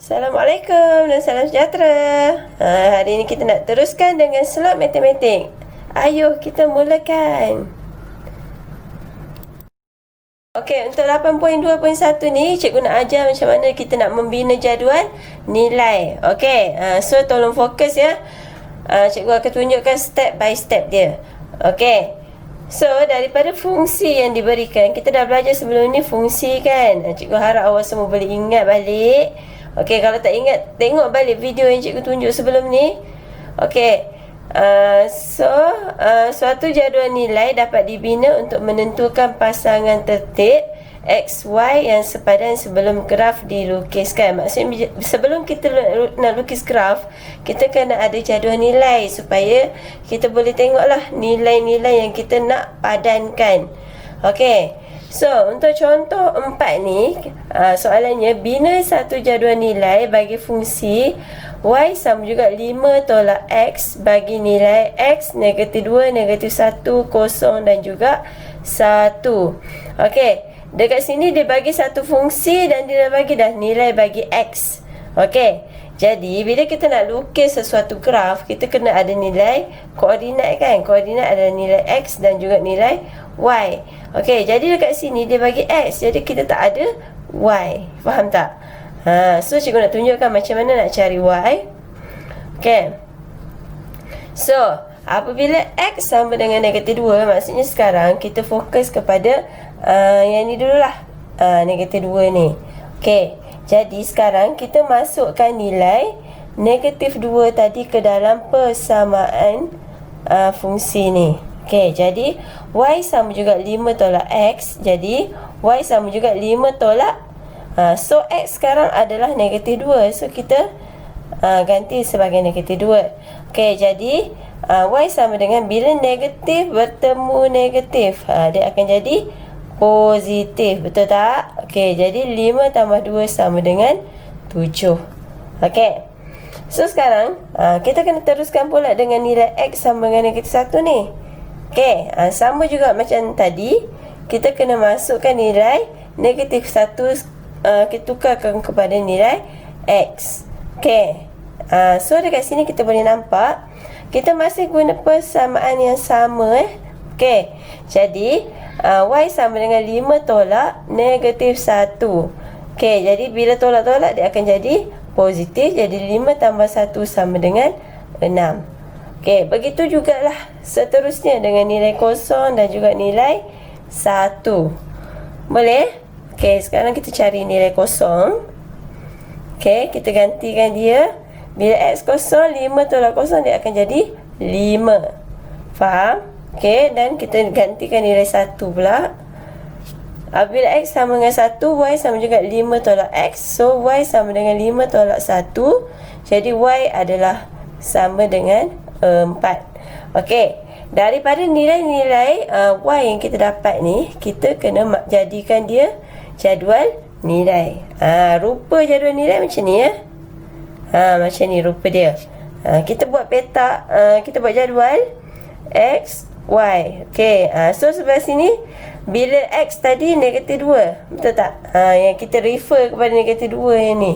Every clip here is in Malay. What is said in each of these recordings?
Assalamualaikum dan salam sejahtera. Hari ini kita nak teruskan dengan slot matematik. Ayuh kita mulakan. Okey, untuk 8.2.1 ni cikgu nak ajar macam mana kita nak membina jadual nilai. Okey, so tolong fokus ya. Cikgu akan tunjukkan step by step dia. Okey. So, daripada fungsi yang diberikan, kita dah belajar sebelum ni fungsi kan. Cikgu harap awak semua boleh ingat balik. Okey, kalau tak ingat, tengok balik video yang cikgu tunjuk sebelum ni. Okey. Suatu jadual nilai dapat dibina untuk menentukan pasangan tertib X, Y yang sepadan sebelum graf dilukiskan. Maksudnya sebelum kita nak lukis graf, kita kena ada jadual nilai supaya kita boleh tengoklah nilai-nilai yang kita nak padankan. Okey. So, untuk contoh 4 ni, soalannya bina satu jadual nilai bagi fungsi Y sama juga 5 tolak X bagi nilai X, negatif 2, negatif 1, kosong dan juga 1. Okey. Dekat sini dia bagi satu fungsi dan dia dah bagi dah nilai bagi X. Okey. Jadi, bila kita nak lukis sesuatu graf, kita kena ada nilai koordinat kan. Koordinat adalah nilai X dan juga nilai Y. Okey, jadi dekat sini dia bagi X. Jadi, kita tak ada Y. Faham tak? So, cikgu nak tunjukkan macam mana nak cari Y. Okey. So, apabila X sama dengan negatif 2, maksudnya sekarang kita fokus kepada yang ni dululah. Negatif 2 ni. Okey. Jadi sekarang kita masukkan nilai negatif 2 tadi ke dalam persamaan fungsi ni. Okey. Jadi Y sama juga 5 tolak X. Jadi Y sama juga 5 tolak so X sekarang adalah negatif 2. So kita ganti sebagai negatif 2. Okey. Jadi Y sama dengan bila negatif bertemu negatif, dia akan jadi positif. Betul tak? Okey, jadi 5 tambah 2 sama dengan 7. Okey. So sekarang kita kena teruskan pula dengan nilai X sama dengan negatif 1 ni. Okey, sama juga macam tadi. Kita kena masukkan nilai negatif 1, kita tukarkan kepada nilai X. Okey. So dekat sini kita boleh nampak kita masih guna persamaan yang sama Okey. Jadi Y sama dengan 5 tolak negatif 1. Okey, jadi bila tolak-tolak dia akan jadi positif. Jadi 5 tambah 1 sama dengan 6. Okey, begitu jugalah seterusnya dengan nilai kosong dan juga nilai 1. Boleh? Okey, sekarang kita cari nilai kosong. Okey, kita gantikan dia. Bila X kosong, 5 tolak kosong dia akan jadi 5. Faham? Okey, dan kita gantikan nilai 1 pula. Apabila X sama dengan 1, Y sama juga 5 tolak X. So, Y sama dengan 5 tolak 1. Jadi, Y adalah sama dengan 4. Okey, daripada nilai-nilai Y yang kita dapat ni, kita kena jadikan dia jadual nilai. Rupa jadual nilai macam ni ya. Macam ni rupa dia. Kita buat peta, kita buat jadual X, Y. Okey, so sebelah sini bila X tadi negatif 2, betul tak? Yang kita refer kepada negatif 2 yang ni.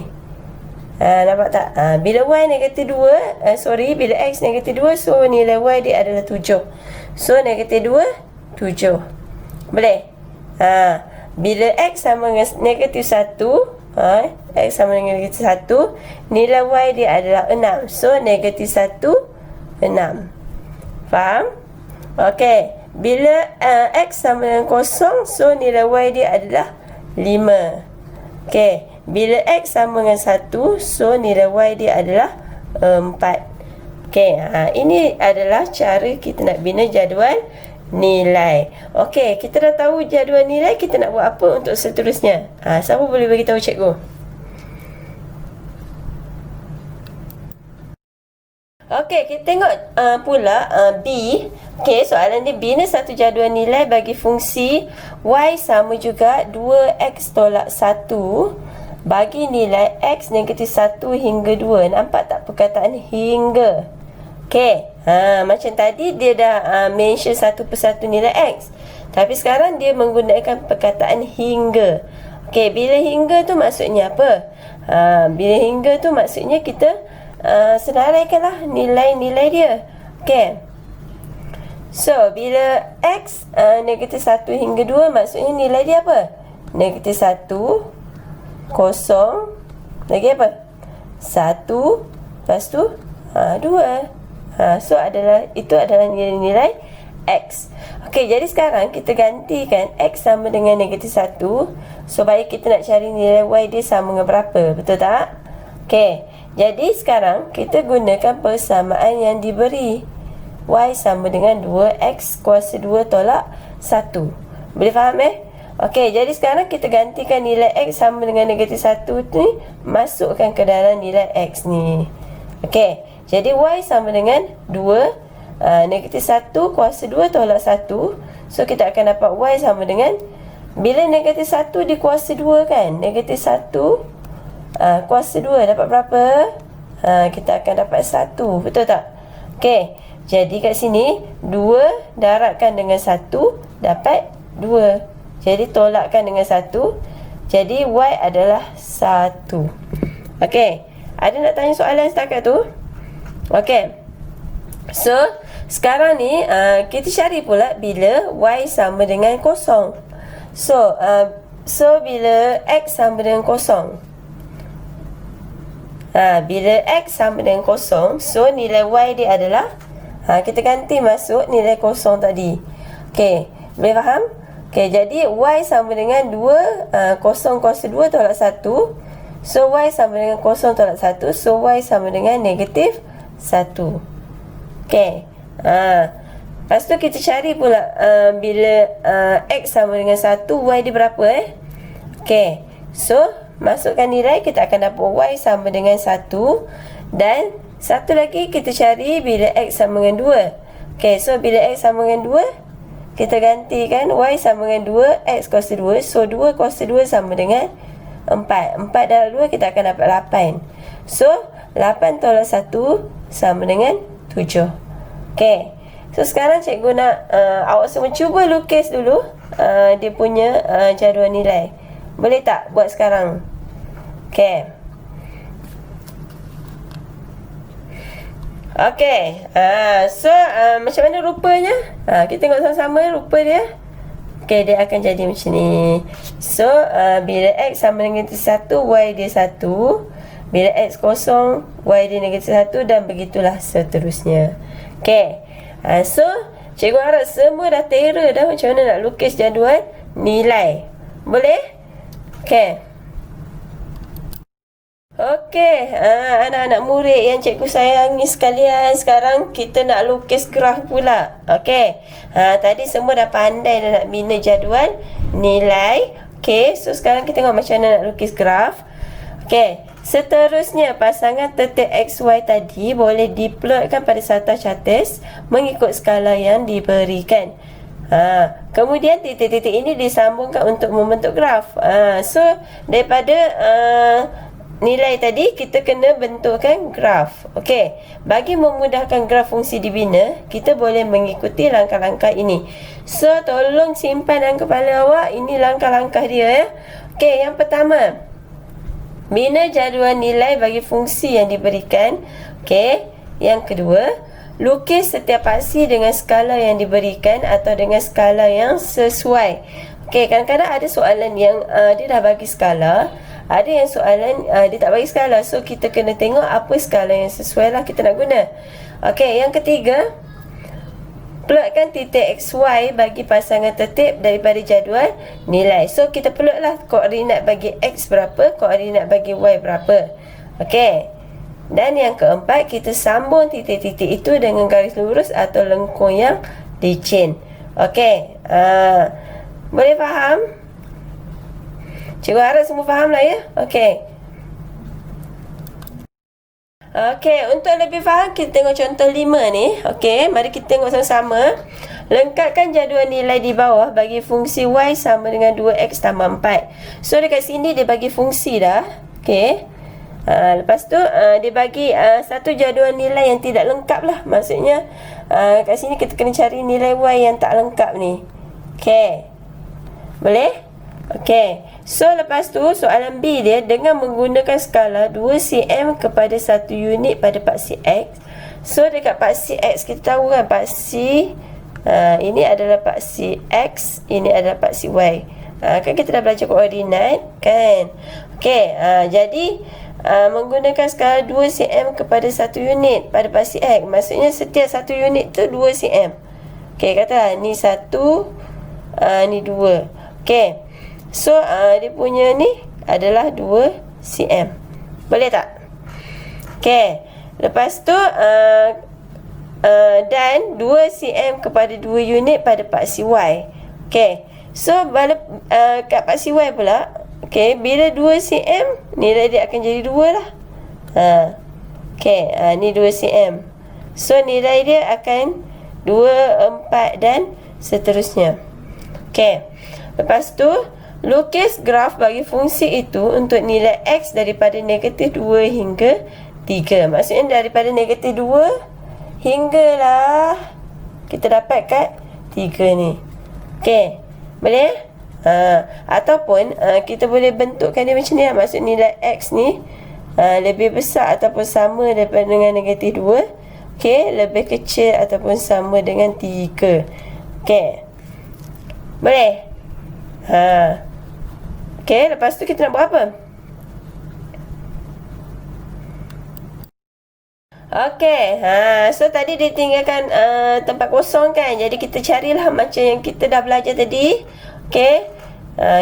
Nampak tak? Bila Y negatif 2, bila X negatif 2, so nilai Y dia adalah 7. So negatif 2, 7. Boleh? Bila X sama dengan negatif 1, X sama dengan negatif 1, nilai Y dia adalah 6. So negatif 1, 6. Faham? Okey, bila X sama dengan kosong, so nilai Y dia adalah 5. Okey, bila X sama dengan 1, so nilai Y dia adalah 4. Okey, ini adalah cara kita nak bina jadual nilai. Okey, kita dah tahu jadual nilai, kita nak buat apa untuk seterusnya? Siapa boleh bagi tahu cikgu? Okey, kita tengok pula B. Okey, soalan dia bina satu jadual nilai bagi fungsi Y sama juga 2X tolak 1 bagi nilai X negatif 1 hingga 2. Nampak tak perkataan hingga? Okey, macam tadi dia dah mention satu persatu nilai X. Tapi sekarang dia menggunakan perkataan hingga. Okey, bila hingga tu maksudnya apa? Bila hingga tu maksudnya kita senaraikanlah nilai-nilai dia. Okey. So, bila X negatif 1 hingga 2, maksudnya nilai dia apa? Negatif 1, kosong, lagi apa? 1, lepas tu 2. So, itu adalah nilai-nilai X. Okey, jadi sekarang kita gantikan X sama dengan negatif 1 supaya kita nak cari nilai Y dia sama dengan berapa. Betul tak? Okey, jadi sekarang kita gunakan persamaan yang diberi. Y sama dengan 2X kuasa 2 tolak 1. Boleh faham Okey, jadi sekarang kita gantikan nilai X sama dengan negatif 1 ni, masukkan ke dalam nilai X ni. Okey, jadi Y sama dengan 2 negatif 1 kuasa 2 tolak 1. So kita akan dapat Y sama dengan, bila negatif 1 dikuasa 2 kan, negatif 1 kuasa 2 dapat berapa? Kita akan dapat 1. Betul tak? Okey, jadi kat sini 2 darabkan dengan 1 dapat 2. Jadi tolakkan dengan 1. Jadi Y adalah 1. Okey, ada nak tanya soalan setakat tu? Okey, so sekarang ni kita cari pula bila Y sama dengan kosong. So bila X sama dengan kosong, bila X sama dengan kosong, so nilai Y dia adalah, kita ganti masuk nilai kosong tadi. Okey, boleh faham? Okey, jadi Y sama dengan 2 kosong kuasa 2 tolak 1. So Y sama dengan kosong tolak 1. So Y sama dengan negatif 1. Okey, lepas tu kita cari pula bila X sama dengan 1, Y dia berapa Okey, so masukkan nilai, kita akan dapat Y sama dengan 1. Dan satu lagi kita cari bila X sama dengan 2. Okey, so bila X sama dengan 2, kita gantikan Y sama dengan 2, X kuasa 2. So 2 kuasa 2 sama dengan 4. 4 darab 2 kita akan dapat 8. So 8 tolak 1 sama dengan 7. Okey, so sekarang cikgu nak awak semua cuba lukis dulu dia punya jadual nilai. Boleh tak buat sekarang? Okey. Okey, so macam mana rupanya? Kita tengok sama-sama rupa dia. Okey, dia akan jadi macam ni. So bila X sama dengan negatif 1, Y dia 1. Bila X kosong, Y dia negatif 1, dan begitulah seterusnya. Okey, so cikgu harap semua dah tera dah macam mana nak lukis jadual nilai. Boleh? Okey. Okey, anak-anak murid yang cikgu sayangi sekalian, sekarang kita nak lukis graf pula. Okey, tadi semua dah pandai dah nak bina jadual nilai. Okey, so sekarang kita tengok macam mana nak lukis graf. Okey, seterusnya pasangan tertik XY tadi boleh diplotkan pada sarta chartis mengikut skala yang diberikan. Kemudian titik-titik ini disambungkan untuk membentuk graf. So daripada nilai tadi kita kena bentukkan graf. Okey, bagi memudahkan graf fungsi dibina, kita boleh mengikuti langkah-langkah ini. So tolong simpan dalam kepala awak, ini langkah-langkah dia Okey, yang pertama, bina jadual nilai bagi fungsi yang diberikan. Okey, yang kedua, lukis setiap aksi dengan skala yang diberikan atau dengan skala yang sesuai. Okey, kadang-kadang ada soalan yang dia dah bagi skala, ada yang soalan dia tak bagi skala. So kita kena tengok apa skala yang sesuai lah kita nak guna. Okey, yang ketiga, plotkan titik XY bagi pasangan tertib daripada jadual nilai. So kita plotlah koordinat bagi X berapa, koordinat bagi Y berapa. Okey, dan yang keempat, kita sambung titik-titik itu dengan garis lurus atau lengkung yang licin. Okey, boleh faham? Cikgu harap semua faham lah ya. Okey. Okey, untuk lebih faham kita tengok contoh 5 ni. Okey, mari kita tengok sama-sama. Lengkapkan jadual nilai di bawah bagi fungsi Y sama dengan 2X tambah 4. So dekat sini dia bagi fungsi dah. Okey. Lepas tu dia bagi satu jadual nilai yang tidak lengkap lah. Maksudnya kat sini kita kena cari nilai Y yang tak lengkap ni. Okey, boleh? Okey. So lepas tu soalan B dia dengan menggunakan skala 2 cm kepada 1 unit pada paksi X. So dekat paksi X kita tahu kan paksi ini adalah paksi X, ini adalah paksi Y. Kan kita dah belajar koordinat kan. Okey, jadi menggunakan skala 2 cm kepada 1 unit pada paksi X. Maksudnya setiap 1 unit tu 2 cm. Okey, katalah ni 1, ni 2. Okey. So dia punya ni adalah 2 cm. Boleh tak? Okey. Lepas tu dan 2 cm kepada 2 unit pada paksi Y. Okey. So kat paksi Y pula, okey, bila 2 cm nilai dia akan jadi 2 lah. Okey, ni 2 cm. So nilai dia akan 2, 4 dan seterusnya. Okey. Lepas tu lukis graf bagi fungsi itu untuk nilai X daripada negatif 2 hingga 3. Maksudnya daripada negatif 2 hinggalah kita dapat kat 3 ni. Okey. Boleh? Ataupun kita boleh bentukkan dia macam ni lah. Maksud nilai X ni lebih besar ataupun sama daripada dengan negatif 2. Okey. Lebih kecil ataupun sama dengan 3. Okey. Boleh? Okey, lepas tu kita nak buat apa? Okey, so tadi dia tinggalkan tempat kosong kan. Jadi kita carilah macam yang kita dah belajar tadi. Okey.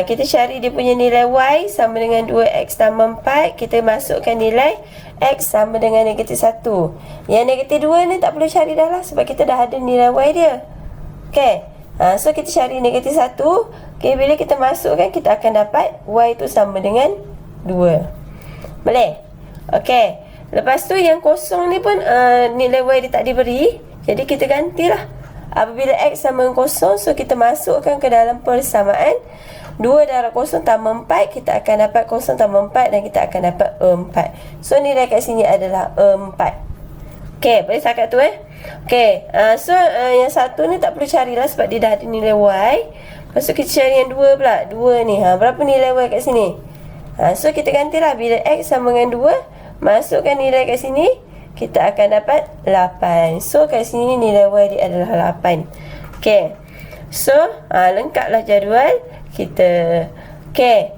Kita cari dia punya nilai Y sama dengan 2X tambah 4. Kita masukkan nilai X sama dengan negatif 1. Yang negatif 2 ni tak perlu cari dah lah, sebab kita dah ada nilai Y dia. Okey. So kita cari negatif 1. Okay, bila kita masukkan, kita akan dapat Y tu sama dengan 2. Boleh? Okey. Lepas tu yang kosong ni pun nilai Y dia tak diberi. Jadi kita gantilah. Apabila X sama dengan kosong, so kita masukkan ke dalam persamaan 2 darab kosong tambah 4. Kita akan dapat kosong tambah 4 dan kita akan dapat 4. So nilai kat sini adalah 4. Okey, boleh setakat tu Okey, so yang satu ni tak perlu carilah sebab dia dah ada nilai Y. Lepas tu kita cari yang 2 pula. 2 ni, berapa nilai Y kat sini? So kita gantilah. Bila X sama dengan 2, masukkan nilai kat sini, kita akan dapat 8. So kat sini nilai Y dia adalah 8. Okey. So lengkaplah jadual kita. Okey.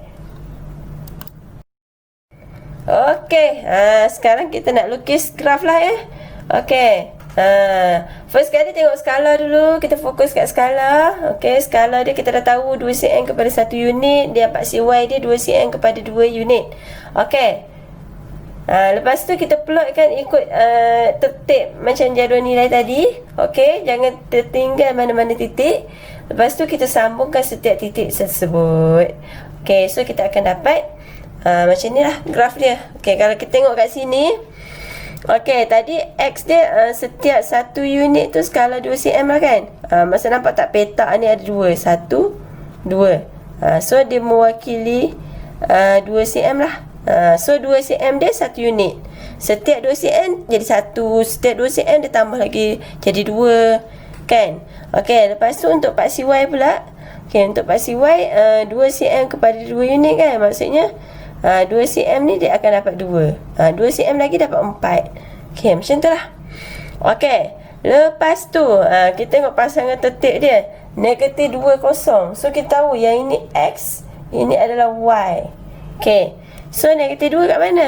Okey, sekarang kita nak lukis graf lah Okey. First kali tengok skala dulu. Kita fokus kat skala. Okey, skala dia kita dah tahu 2 cm kepada 1 unit. Dia paksi Y dia 2 cm kepada 2 unit. Okey. Lepas tu kita plotkan ikut tertib macam jadual nilai tadi. Okey, jangan tertinggal mana-mana titik. Lepas tu kita sambungkan setiap titik tersebut. Okey, so kita akan dapat macam ni lah graf dia. Okey, kalau kita tengok kat sini, okey, tadi X dia setiap 1 unit tu skala 2 cm lah kan. Masa nampak tak petak ni ada 2, 1, 2. So dia mewakili 2 cm lah. So 2 cm dia 1 unit. Setiap 2 cm jadi 1. Setiap 2 cm dia tambah lagi jadi 2 kan. Okey, lepas tu untuk paksi Y pula. Okey, untuk paksi Y 2 cm kepada 2 unit kan. Maksudnya 2 cm ni dia akan dapat 2. 2 cm lagi dapat 4. Okey, macam tu lah. Okey, lepas tu kita tengok pasangan tertib dia. Negatif 2, kosong. So kita tahu yang ini X, ini adalah Y. Okey, so negatif 2 kat mana?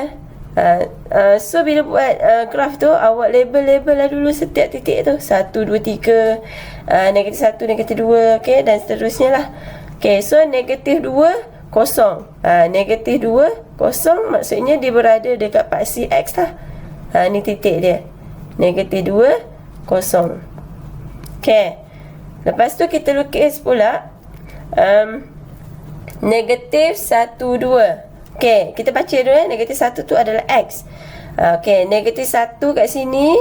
So bila buat graf tu, awak label lah dulu setiap titik tu. 1, 2, 3, negatif 1, negatif 2. Okey, dan seterusnya lah. Okey, so negatif 2, kosong. Negatif 2, kosong. Maksudnya dia berada dekat paksi X lah. Ni titik dia. Negatif 2, kosong. Okey. Lepas tu kita lukis pula negatif 1, 2. Okey, kita baca dulu negatif 1 tu adalah X. Okey, negatif 1 kat sini.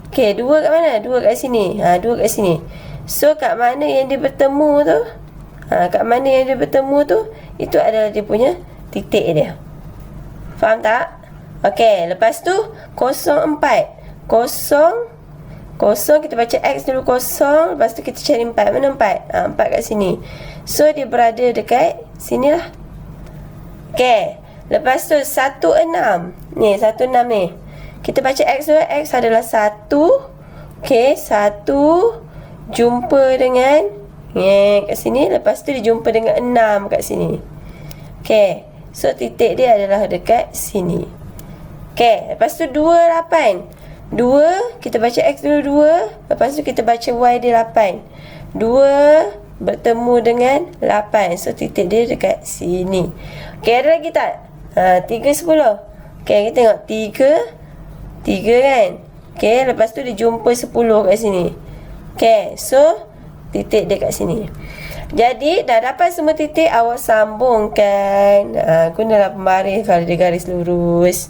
Okey, 2 kat mana? 2 kat sini. 2 kat sini. So kat mana yang dia bertemu tu? Kat mana yang dia bertemu tu, itu adalah dia punya titik dia. Faham tak? Okey, lepas tu 0, 4. 0, Kosong, kita baca X dulu kosong. Lepas tu kita cari 4. Mana 4? 4 kat sini. So, dia berada dekat sini lah. Okay. Lepas tu, 16. Ni, 16 ni. Kita baca X dulu. X adalah 1. Okay, 1. Jumpa dengan kat sini. Lepas tu, dia jumpa dengan 6 kat sini. Okay. So, titik dia adalah dekat sini. Okay. Lepas tu, 28. 2, kita baca X dulu 2. Lepas tu kita baca Y dia 8. 2 bertemu dengan 8. So titik dia dekat sini. Ok, ada lagi tak? 3, 10. Ok, kita tengok 3 kan. Ok, lepas tu dia jumpa 10 kat sini. Ok, so titik dia kat sini. Jadi dah dapat semua titik, awak sambungkan. Gunalah pembaris kalau dia garis lurus.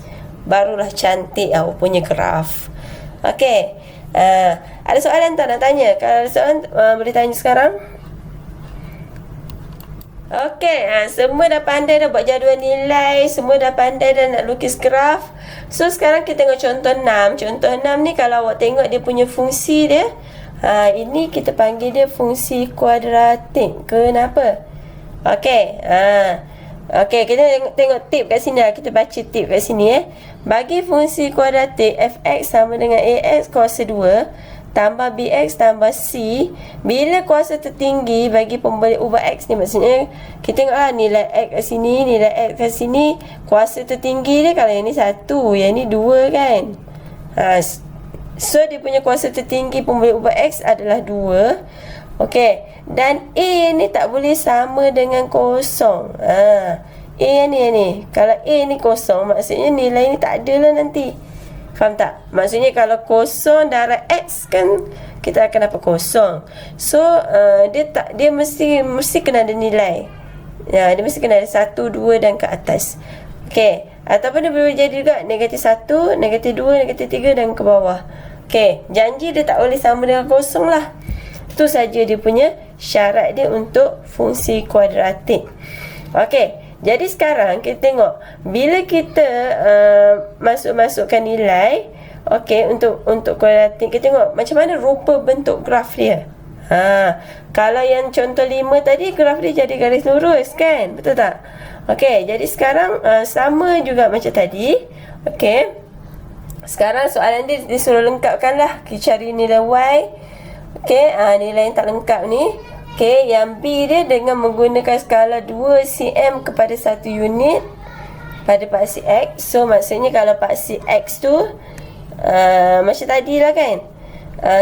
Barulah cantik awak punya graf. Okey. Ada soalan tak nak tanya? Kalau ada soalan boleh tanya sekarang. Okey, semua dah pandai dah buat jadual nilai, semua dah pandai dah nak lukis graf. So sekarang kita tengok contoh 6. Contoh 6 ni kalau awak tengok dia punya fungsi dia, ini kita panggil dia fungsi kuadratik. Kenapa? Okey. Okey, kita tengok tip kat sini lah. Kita baca tip kat sini Bagi fungsi kuadratik fx sama dengan ax kuasa 2 tambah bx tambah c, bila kuasa tertinggi bagi pembalik ubah x ni, maksudnya kita tengoklah nilai x kat sini, nilai x kat sini, kuasa tertinggi dia kalau yang ni 1, yang ni 2 kan. So dia punya kuasa tertinggi pembalik ubah x adalah 2. Okey, dan A ni tak boleh sama dengan kosong. A yang ni. Kalau A ni kosong, maksudnya nilai ni tak ada lah nanti. Faham tak? Maksudnya kalau kosong darab X kan, kita akan dapat kosong. So, dia mesti kena ada nilai. Dia mesti kena ada 1, 2 dan ke atas. Okey, ataupun dia boleh jadi juga negatif 1, negatif 2, negatif 3 dan ke bawah. Okey, janji dia tak boleh sama dengan kosong lah. Itu saja dia punya syarat dia untuk fungsi kuadratik. Okey, jadi sekarang kita tengok bila kita masukkan nilai, okey, untuk kuadratik, kita tengok macam mana rupa bentuk graf dia. Kalau yang contoh 5 tadi, graf dia jadi garis lurus kan? Betul tak? Okey, jadi sekarang sama juga macam tadi. Okey. Sekarang soalan dia disuruh lengkapkanlah. Kita cari nilai Y. Okey, nilai yang tak lengkap ni. Okey, yang B dia dengan menggunakan skala 2 cm kepada 1 unit pada paksi X. So, maksudnya kalau paksi X tu macam tadi lah kan.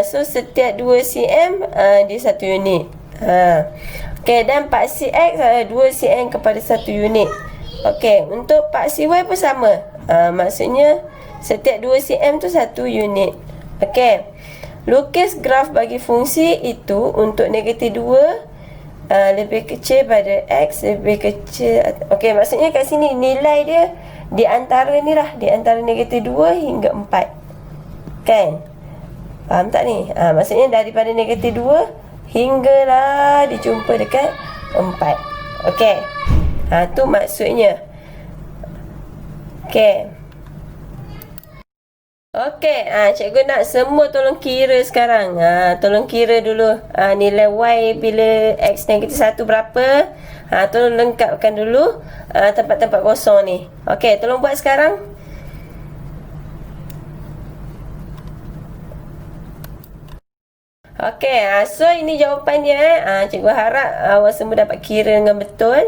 So, setiap 2 cm dia 1 unit. Okey, dan paksi X adalah 2 cm kepada 1 unit. Okey, untuk paksi Y pun sama. Maksudnya, setiap 2 cm tu 1 unit. Okey. Lukis graf bagi fungsi itu untuk negatif 2 lebih kecil pada X lebih kecil. Okey, maksudnya kat sini nilai dia di antara ni lah, di antara negatif 2 hingga 4. Kan? Faham tak ni? Maksudnya daripada negatif 2 hinggalah dijumpa dekat 4. Okey. Tu maksudnya. Okey. Okey, cikgu nak semua tolong kira sekarang. Tolong kira dulu nilai Y bila X negatif 1 berapa. Tolong lengkapkan dulu tempat-tempat kosong ni. Okey, tolong buat sekarang. Okey, so ini jawapan dia. Cikgu harap awak semua dapat kira dengan betul.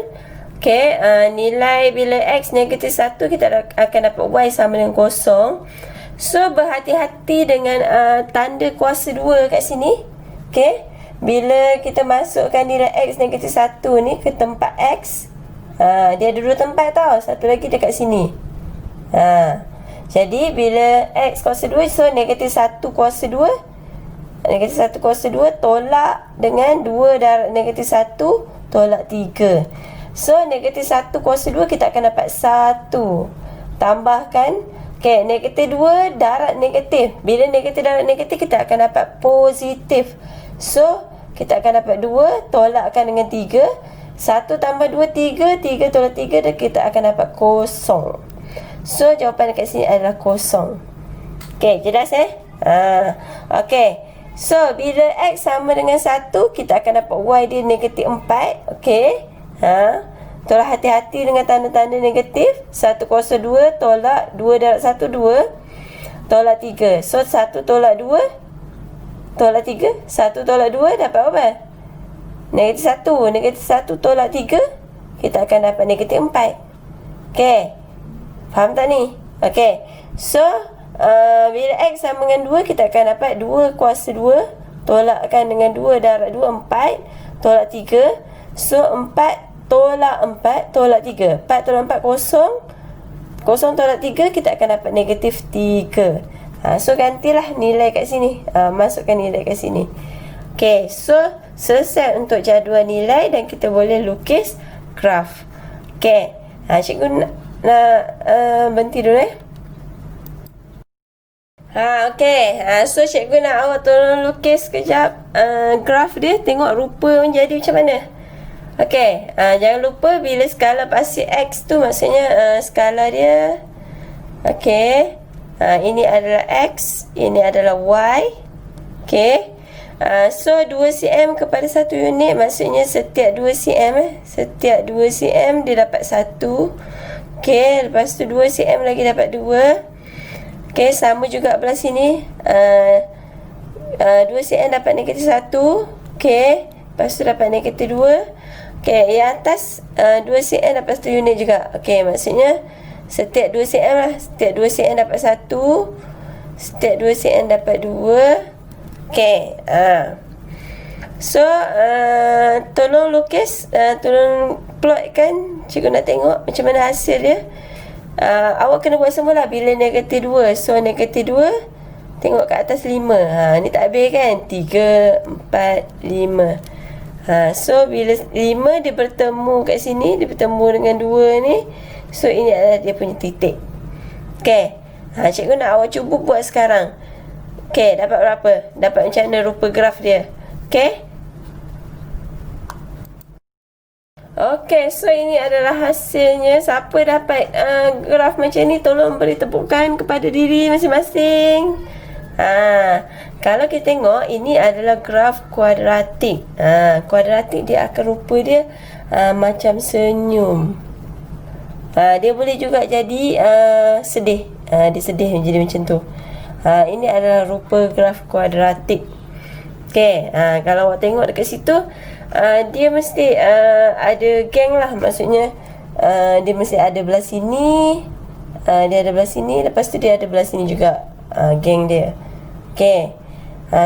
Okey, nilai bila X negatif 1 kita akan dapat Y sama dengan kosong. So, berhati-hati dengan tanda kuasa 2 kat sini. Okey. Bila kita masukkan nilai X negatif 1 ni ke tempat X, dia ada 2 tempat tau. Satu lagi dekat sini. Jadi, bila X kuasa 2, so negatif 1 kuasa 2. Negatif 1 kuasa 2 tolak dengan 2 darab negatif 1 tolak 3. So, negatif 1 kuasa 2 kita akan dapat 1. Tambahkan. Okey, negatif 2 darab negatif. Bila negatif darab negatif, kita akan dapat positif. So, kita akan dapat 2, tolakkan dengan 3. 1 tambah 2, 3. 3 tolak 3, dan kita akan dapat kosong. So, jawapan dekat sini adalah kosong. Okey, jelas Okey. So, bila X sama dengan 1, kita akan dapat Y dia negatif 4. Okey. Tolak hati-hati dengan tanda-tanda negatif. 102 tolak 2 darab 1, 2. Tolak 3. So, 1 tolak 2. Tolak 3. 1 tolak 2 dapat apa? Negatif 1. Negatif 1 tolak 3. Kita akan dapat negatif 4. Okey. Faham tak ni? Okey. So, bila X sama dengan 2, kita akan dapat 2 kuasa 2. Tolakkan dengan 2 darab 2, 4. Tolak 3. So, 4 tolak 4, tolak 3. 4 tolak 4, kosong. Kosong tolak 3, kita akan dapat negatif 3. So, gantilah nilai kat sini. Masukkan nilai kat sini. Okey, so, selesai untuk jadual nilai dan kita boleh lukis graf. Okey, cikgu nak berhenti dulu okey. So, cikgu nak awak tolong lukis sekejap graf dia. Tengok rupa menjadi macam mana. Okey, jangan lupa bila skala pasti X tu maksudnya skala dia. Okey, ini adalah X, ini adalah Y. Okey, so 2 cm kepada 1 unit maksudnya setiap 2 cm setiap 2 cm dia dapat 1. Okey, lepas tu 2 cm lagi dapat 2. Okey, sama juga belah sini. 2 cm dapat negatif 1. Okey, lepas tu dapat negatif 2. Okey, yang atas 2 cm dapat 1 unit juga. Okey, maksudnya setiap 2 cm lah. Setiap 2 cm dapat 1. Setiap 2 cm dapat 2. Okey, so, tolong lukis, tolong plotkan. Cikgu nak tengok macam mana hasil dia. Awak kena buat semula bila negatif 2. So, negatif 2, tengok kat atas 5. Ni tak habis kan? 3, 4, 5. So, bila 5 dia bertemu kat sini, dia bertemu dengan 2 ni. So, ini adalah dia punya titik. Okey. Cikgu nak awak cuba buat sekarang. Okey, dapat berapa? Dapat macam mana rupa graf dia? Okey. Okey, so ini adalah hasilnya. Siapa dapat graf macam ni, tolong beri tepukan kepada diri masing-masing. Kalau kita tengok, ini adalah graf kuadratik. Kuadratik dia akan rupa dia macam senyum. Dia boleh juga jadi sedih. Dia sedih jadi macam tu. Ini adalah rupa graf kuadratik. Okey, kalau awak tengok dekat situ, dia mesti ada geng lah. Maksudnya dia mesti ada belah sini, dia ada belah sini, lepas tu dia ada belah sini juga, geng dia. Okey,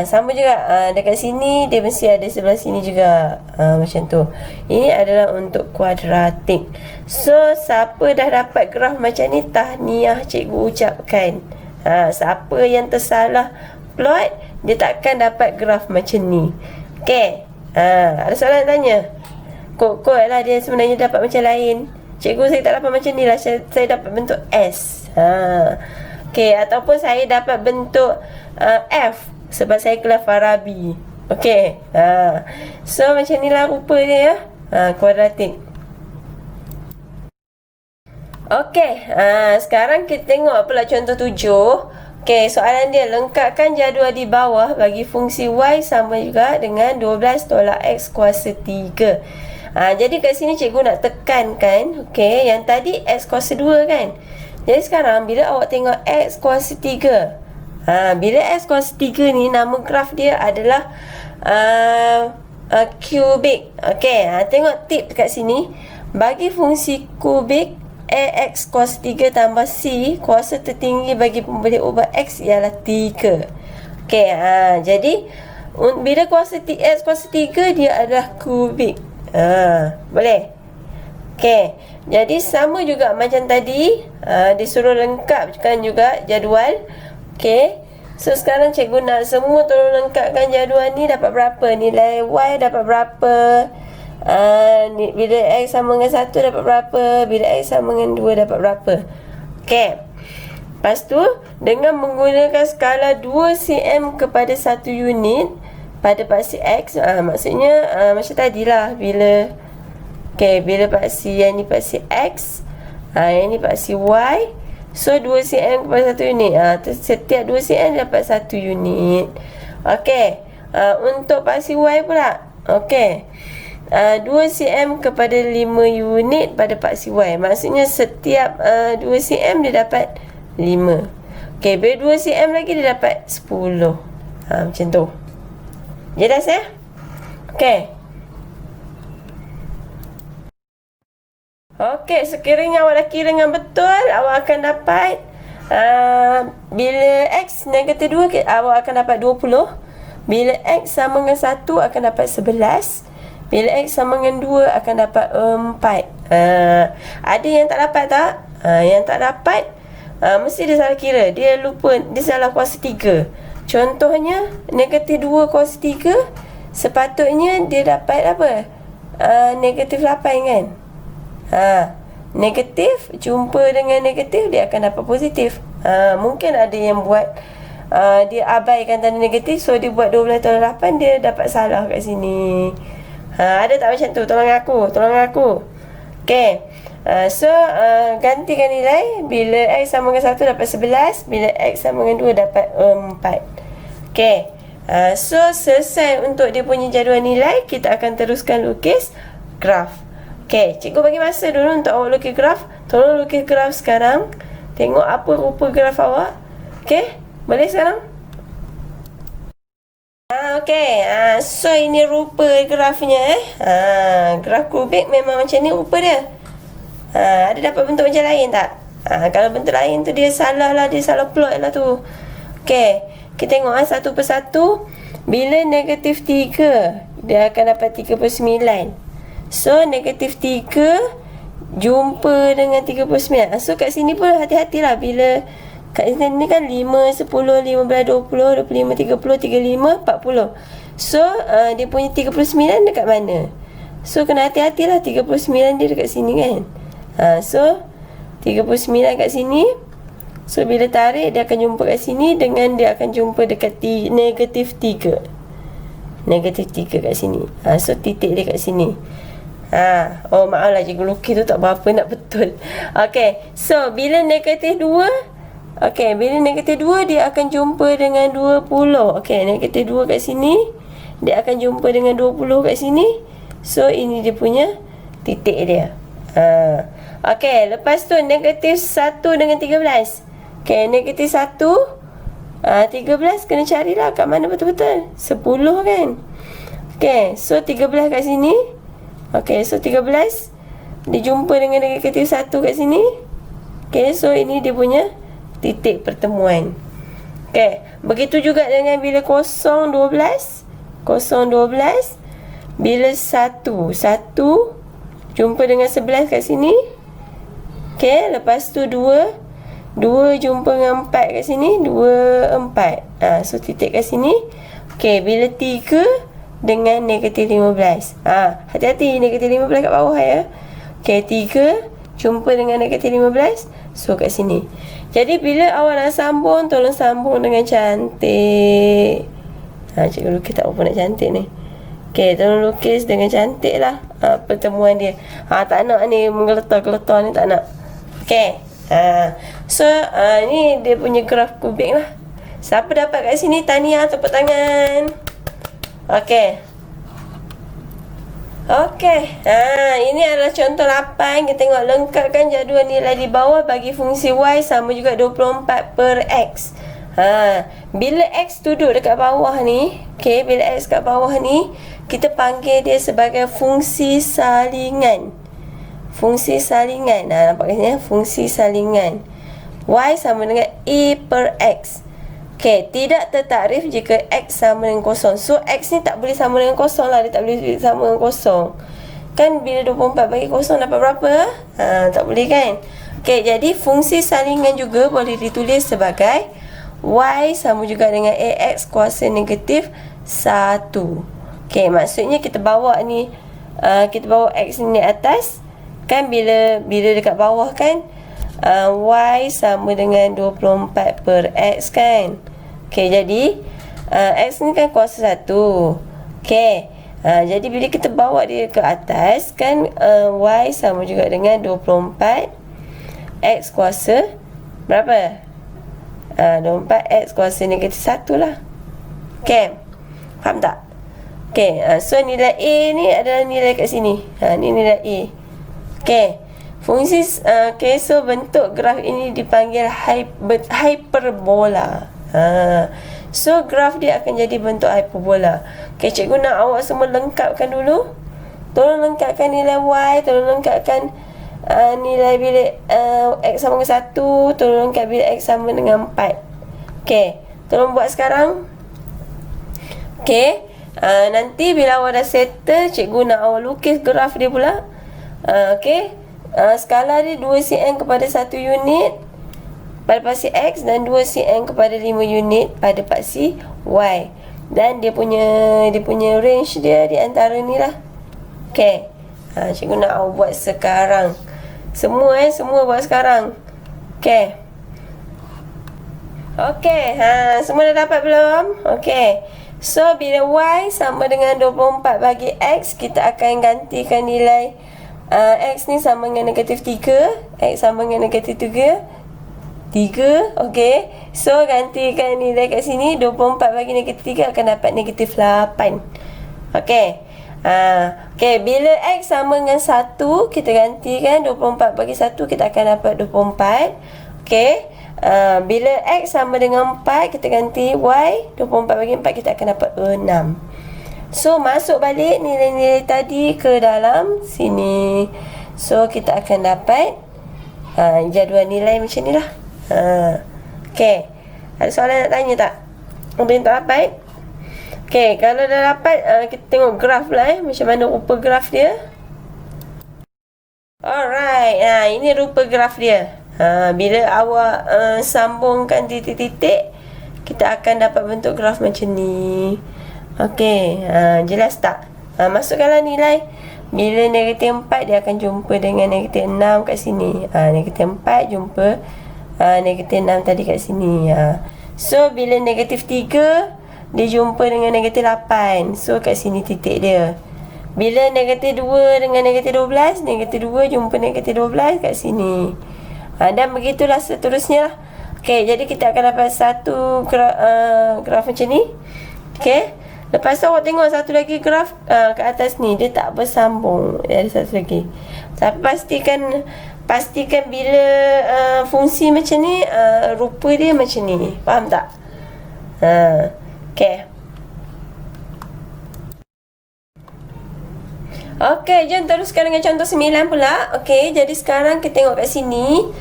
sama juga dekat sini dia mesti ada sebelah sini juga, macam tu. Ini adalah untuk kuadratik. So, siapa dah dapat graf macam ni, tahniah cikgu ucapkan. Siapa yang tersalah plot, dia takkan dapat graf macam ni. Okey, ada soalan tanya? Kot lah dia sebenarnya dapat macam lain. Cikgu, saya tak dapat macam ni lah, saya dapat bentuk S. Okey, ataupun saya dapat bentuk F sebab saya kelas Farabi. Okey, so macam ni lah rupa dia ya, kuadratik. Okey, sekarang kita tengok pula contoh 7. Okey, soalan dia, lengkapkan jadual di bawah bagi fungsi Y sama juga dengan 12 tolak X kuasa 3. Jadi kat sini cikgu nak tekankan, okey, yang tadi X kuasa 2 kan. Jadi sekarang bila awak tengok X kuasa 3, bila X kuasa 3 ni, nama graf dia adalah kubik. Okey, tengok tip dekat sini. Bagi fungsi kubik AX kuasa 3 tambah C, kuasa tertinggi bagi pembeli ubah X ialah 3. Okey, jadi bila kuasa X kuasa 3 dia adalah kubik. Boleh? Okey, jadi sama juga macam tadi, disuruh lengkapkan juga jadual. Okey, so sekarang cikgu nak semua tolong lengkapkan jadual ni. Dapat berapa? Nilai Y dapat berapa? Bila X sama dengan 1 dapat berapa? Bila X sama dengan 2 dapat berapa? Okey, lepas tu dengan menggunakan skala 2 cm kepada 1 unit pada paksi X, maksudnya macam tadilah. Bila bila paksi yang ni paksi X, yang ni paksi Y, So 2 cm kepada 1 unit. Setiap 2 cm dapat 1 unit. Okey. Untuk paksi Y pula. Okey. 2 cm kepada 5 unit pada paksi Y. Maksudnya setiap 2 cm dia dapat 5. Okey, bila 2 cm lagi dia dapat 10. Macam tu. Jelas ya? Okey. Okey, sekiranya awak dah kira dengan betul, awak akan dapat bila X negatif 2, awak akan dapat 20. Bila X sama dengan 1 akan dapat 11. Bila X sama dengan 2 akan dapat 4. Ada yang tak dapat tak? Yang tak dapat mesti dia salah kira. Dia lupa, dia salah kuasa 3. Contohnya negatif 2 kuasa 3, sepatutnya dia dapat apa? Negatif 8 kan? Negatif jumpa dengan negatif, dia akan dapat positif. Mungkin ada yang buat dia abaikan tanda negatif, so dia buat 12 tolak 8, dia dapat salah kat sini. Ada tak macam tu? Tolong aku. Okey. Gantikan nilai. Bila X sama dengan 1 dapat 11, bila X sama dengan 2 dapat 4. Okey. Selesai untuk dia punya jadual nilai. Kita akan teruskan lukis graf. Okey, cikgu bagi masa dulu untuk awak lukis graf. Tolong lukis graf sekarang. Tengok apa rupa graf awak. Okey, boleh sekarang? Okey, so ini rupa grafnya. Graf kubik memang macam ni rupa dia. Ada dapat bentuk macam lain tak? Kalau bentuk lain tu dia salah lah, dia salah plot lah tu. Okey, kita tengok satu persatu. Bila negatif 3, dia akan dapat 39. So negatif 3 jumpa dengan 39. So kat sini pun hati-hatilah. Bila kat sini kan 5, 10, 15, 20, 25, 30, 35, 40. So dia punya 39 dekat mana? So kena hati-hatilah, 39 dia dekat sini kan. So 39 kat sini. So bila tarik dia akan jumpa kat sini, dengan dia akan jumpa dekat negatif 3. Negatif 3 kat sini. So titik dia kat sini. Oh maaflah cikgu lukis tu tak berapa nak betul. Okey, so bila negatif 2, okey, bila negatif 2 dia akan jumpa dengan 20. Okey, negatif 2 kat sini, dia akan jumpa dengan 20 kat sini. So ini dia punya titik dia. Okey, lepas tu negatif 1 dengan 13. Okey, negatif 1, 13 kena carilah kat mana betul-betul. 10 kan. Okey, so 13 kat sini. Okey, so 13 dia jumpa dengan negatif 1 kat sini. Okey, so ini dia punya titik pertemuan. Okey, begitu juga dengan bila 0, 12. 0, 12. Bila 1 jumpa dengan 11 kat sini. Okey, lepas tu 2 jumpa dengan 4 kat sini. 2, 4. So titik kat sini. Okey, bila 3 dengan negatif 15. Hati-hati negatif 15 kat bawah ya. Okey, 3 jumpa dengan negatif 15. So kat sini. Jadi bila awak nak sambung, tolong sambung dengan cantik. Cikgu lukis tak apa nak cantik ni. Okey, tolong lukis dengan cantik lah pertemuan dia. Tak nak ni menggeletar-geletar ni, tak nak. Okey. So ni dia punya graf kubik lah. Siapa dapat kat sini, tahniah, tepuk tangan. Okey. Ini adalah contoh 8. Kita tengok, lengkapkan jadual nilai di bawah bagi fungsi Y sama juga 24 per X. Bila X duduk dekat bawah ni, okey, bila X kat bawah ni, kita panggil dia sebagai fungsi salingan. Fungsi salingan. Nampak kat sini, fungsi salingan. Y sama dengan E per X. Okey, tidak tertakrif jika X sama dengan kosong. So, X ni tak boleh sama dengan kosong lah. Dia tak boleh sama dengan kosong. Kan bila 24 bagi kosong dapat berapa? Tak boleh kan? Okey, jadi fungsi salingan juga boleh ditulis sebagai Y sama juga dengan AX kuasa negatif 1. Okey, maksudnya kita bawa ni, kita bawa X ni atas. Kan bila dekat bawah kan, Y sama dengan 24 per X kan. Okey, jadi X ni kan kuasa 1. Okey, jadi bila kita bawa dia ke atas kan, Y sama juga dengan 24 X kuasa Berapa? 24x kuasa negatif 1 lah. Okay, faham tak? Okay, so nilai A ni adalah nilai kat sini. Ni nilai A. Okay, fungsi okay, so bentuk graf ini dipanggil hyperbola. So graf dia akan jadi bentuk hyperbola. Okay, cikgu nak awak semua lengkapkan dulu. Tolong lengkapkan nilai Y, tolong lengkapkan nilai bila X sama dengan 1, tolong lengkap bila X sama dengan 4. Okay, tolong buat sekarang. Okay, nanti bila awak dah settle, cikgu nak awak lukis graf dia pula. Okay, skala dia 2 cm kepada 1 unit pada paksi X dan 2 cm kepada 5 unit pada paksi Y. Dan dia punya range dia di antara ni lah. Okay, cikgu nak awak buat sekarang. Semua buat sekarang. Okay. Okay, semua dah dapat belum? Okay, so bila Y sama dengan 24 bagi X, kita akan gantikan nilai X ni sama dengan negatif 3, X sama dengan negatif 3. Okay, so gantikan nilai kat sini. 24 bagi negatif 3 akan dapat negatif 8. Okay, okay, bila X sama dengan 1, kita gantikan 24 bagi 1, kita akan dapat 24. Okay, bila X sama dengan 4, kita ganti Y, 24 bagi 4, kita akan dapat 6. So masuk balik nilai-nilai tadi ke dalam sini. So kita akan dapat jadual nilai macam ni lah. Okay, ada soalan nak tanya tak? Ada yang tak dapat? Okay, kalau dah dapat, kita tengok graf lah macam mana rupa graf dia. Alright, ini rupa graf dia. Bila awak sambungkan titik-titik, kita akan dapat bentuk graf macam ni. Okay, jelas tak? Masukkanlah nilai. Bila negatif 4, dia akan jumpa dengan negatif 6 kat sini. Negatif 4 jumpa negatif 6 tadi kat sini. So bila negatif 3, dia jumpa dengan negatif 8. So kat sini titik dia. Bila negatif 2 dengan negatif 12, negatif 2 jumpa negatif 12 kat sini. Dan begitulah seterusnya lah. Okay, jadi kita akan dapat satu graf macam ni. Okay, lepas tu awak tengok satu lagi graf kat atas ni, dia tak bersambung. Dia ada satu lagi. Tapi pastikan bila fungsi macam ni, rupa dia macam ni. Faham tak? Okay. Okay, jom teruskan dengan contoh 9 pula. Okay, jadi sekarang kita tengok kat sini.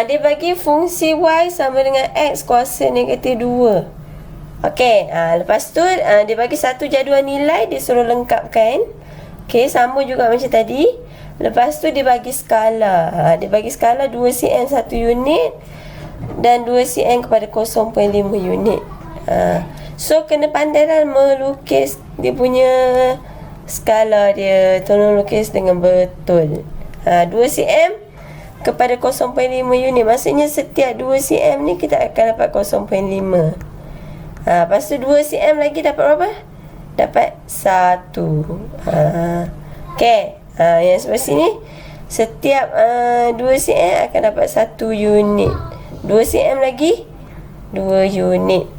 Dia bagi fungsi Y sama dengan X kuasa negatif 2. Okay, lepas tu dia bagi satu jadual nilai, dia suruh lengkapkan. Okay, sama juga macam tadi. Lepas tu dia bagi skala. Dia bagi skala 2 cm 1 unit dan 2 cm kepada 0.5 unit. So kena pandai melukis dia punya skala dia. Tolong lukis dengan betul. 2 cm kepada 0.5 unit. Maksudnya setiap 2 cm ni kita akan dapat 0.5. Lepas tu 2 cm lagi dapat berapa? Dapat 1. Okay, yang sebelah sini setiap 2 cm akan dapat 1 unit. 2 cm lagi 2 unit.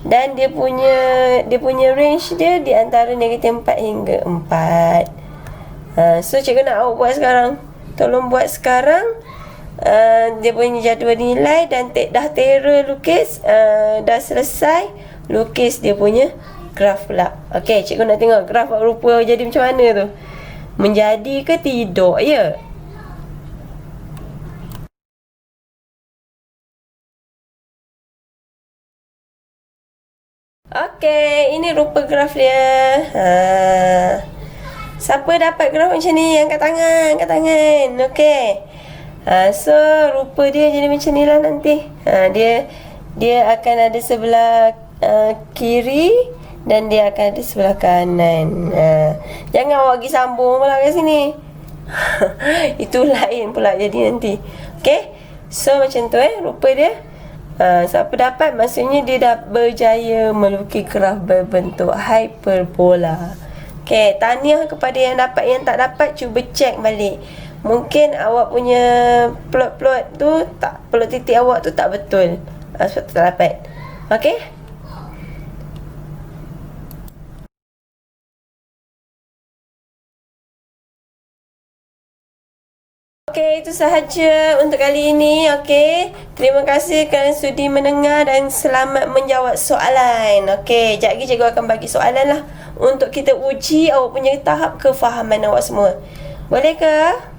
Dan dia punya range dia di antara negatif 4 hingga 4. So cikgu nak awak buat sekarang. Tolong buat sekarang. Dia punya jadual nilai dan dah tera lukis. Dah selesai lukis dia punya graf pula. Okay, cikgu nak tengok graf rupa jadi macam mana tu. Menjadi ke tidak, ya? Okay, ini rupa graf dia. Siapa dapat graf macam ni? Angkat tangan, Okay. So rupa dia jadi macam ni lah nanti. Dia akan ada sebelah kiri dan dia akan ada sebelah kanan. Jangan awak pergi sambung pula kat sini. Itu lain pula jadi nanti. Okay, so macam tu rupa dia. Siapa dapat, maksudnya dia dah berjaya melukis graf berbentuk hyperbola. Okay, tahniah kepada yang dapat. Yang tak dapat, cuba cek balik mungkin awak punya plot-plot tu tak, plot titik awak tu tak betul. Sebab tu tak dapat. Okey? Okey, itu sahaja untuk kali ini. Okey, terima kasih kerana sudi mendengar dan selamat menjawab soalan. Okey, sekejap lagi cikgu akan bagi soalan lah untuk kita uji awak punya tahap kefahaman awak semua. Boleh ke?